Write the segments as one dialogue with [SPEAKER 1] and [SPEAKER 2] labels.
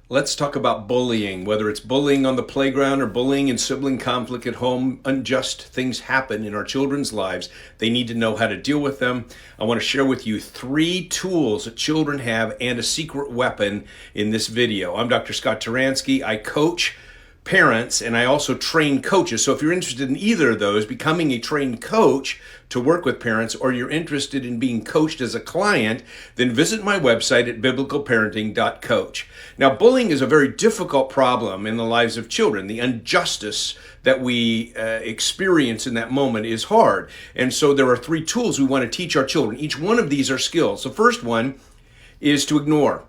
[SPEAKER 1] Let's talk about bullying, whether it's bullying on the playground or bullying and sibling conflict at home. Unjust things happen in our children's lives. They need to know how to deal with them. I want to share with you 3 tools that children have and a secret weapon in this video. I'm Dr. Scott Taransky. I coach parents and I also train coaches. So if you're interested in either of those, becoming a trained coach to work with parents, or you're interested in being coached as a client, then visit my website at biblicalparenting.coach. Now, bullying is a very difficult problem in the lives of children. The injustice that we experience in that moment is hard. And so there are 3 tools we want to teach our children. Each one of these are skills. The first one is to ignore.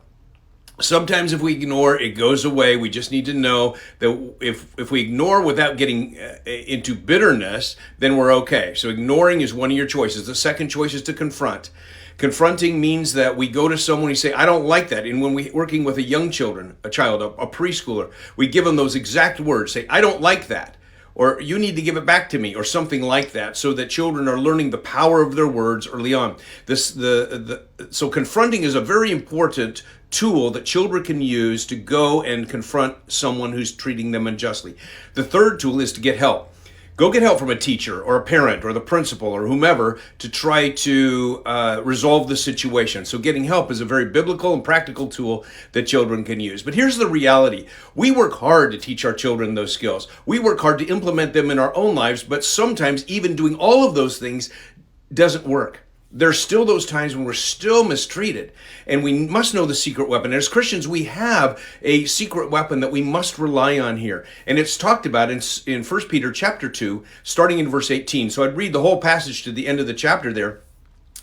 [SPEAKER 1] Sometimes if we ignore, it goes away. We just need to know that if we ignore without getting into bitterness, then we're okay. So ignoring is one of your choices. The second choice is to confront. Confronting means that we go to someone and say, I don't like that. And when we're working with a preschooler, we give them those exact words. Say, I don't like that. Or you need to give it back to me, or something like that, so that children are learning the power of their words early on. So confronting is a very important tool that children can use to go and confront someone who's treating them unjustly. The third tool is to get help. Go get help from a teacher or a parent or the principal or whomever to try to resolve the situation. So getting help is a very biblical and practical tool that children can use. But here's the reality. We work hard to teach our children those skills. We work hard to implement them in our own lives, but sometimes even doing all of those things doesn't work. There's still those times when we're still mistreated, and we must know the secret weapon. As Christians, we have a secret weapon that we must rely on here, and it's talked about in 1 Peter chapter 2, starting in verse 18. So I'd read the whole passage to the end of the chapter there,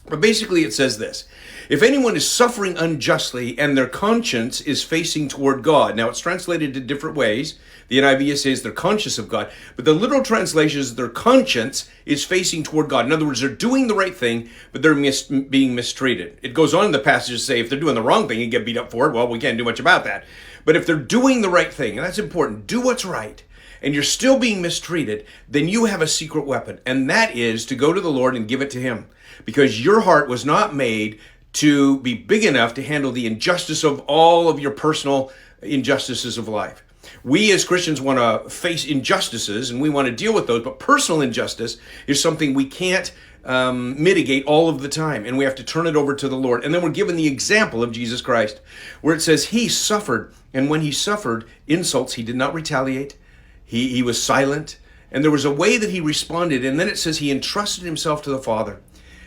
[SPEAKER 1] but basically it says this: if anyone is suffering unjustly and their conscience is facing toward God. Now it's translated in different ways. The NIV says they're conscious of God, but the literal translation is their conscience is facing toward God. In other words, they're doing the right thing, but they're being mistreated. It goes on in the passage to say if they're doing the wrong thing and get beat up for it, well, we can't do much about that. But if they're doing the right thing, and that's important, do what's right, and you're still being mistreated, then you have a secret weapon, and that is to go to the Lord and give it to Him, because your heart was not made to be big enough to handle the injustice of all of your personal injustices of life. We as Christians want to face injustices and we want to deal with those, but personal injustice is something we can't mitigate all of the time, and we have to turn it over to the Lord. And then we're given the example of Jesus Christ, where it says He suffered, and when He suffered insults, He did not retaliate. He was silent, and there was a way that He responded, and then it says He entrusted Himself to the Father.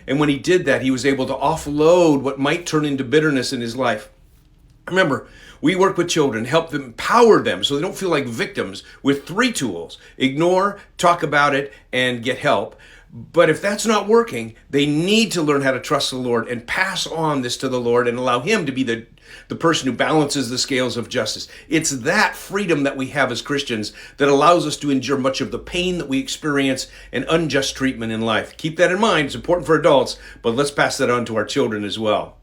[SPEAKER 1] And when He did that, He was able to offload what might turn into bitterness in His life. Remember, we work with children, help them, empower them so they don't feel like victims with 3 tools: ignore, talk about it, and get help. But if that's not working, they need to learn how to trust the Lord and pass on this to the Lord and allow Him to be the person who balances the scales of justice. It's that freedom that we have as Christians that allows us to endure much of the pain that we experience and unjust treatment in life. Keep that in mind. It's important for adults, but let's pass that on to our children as well.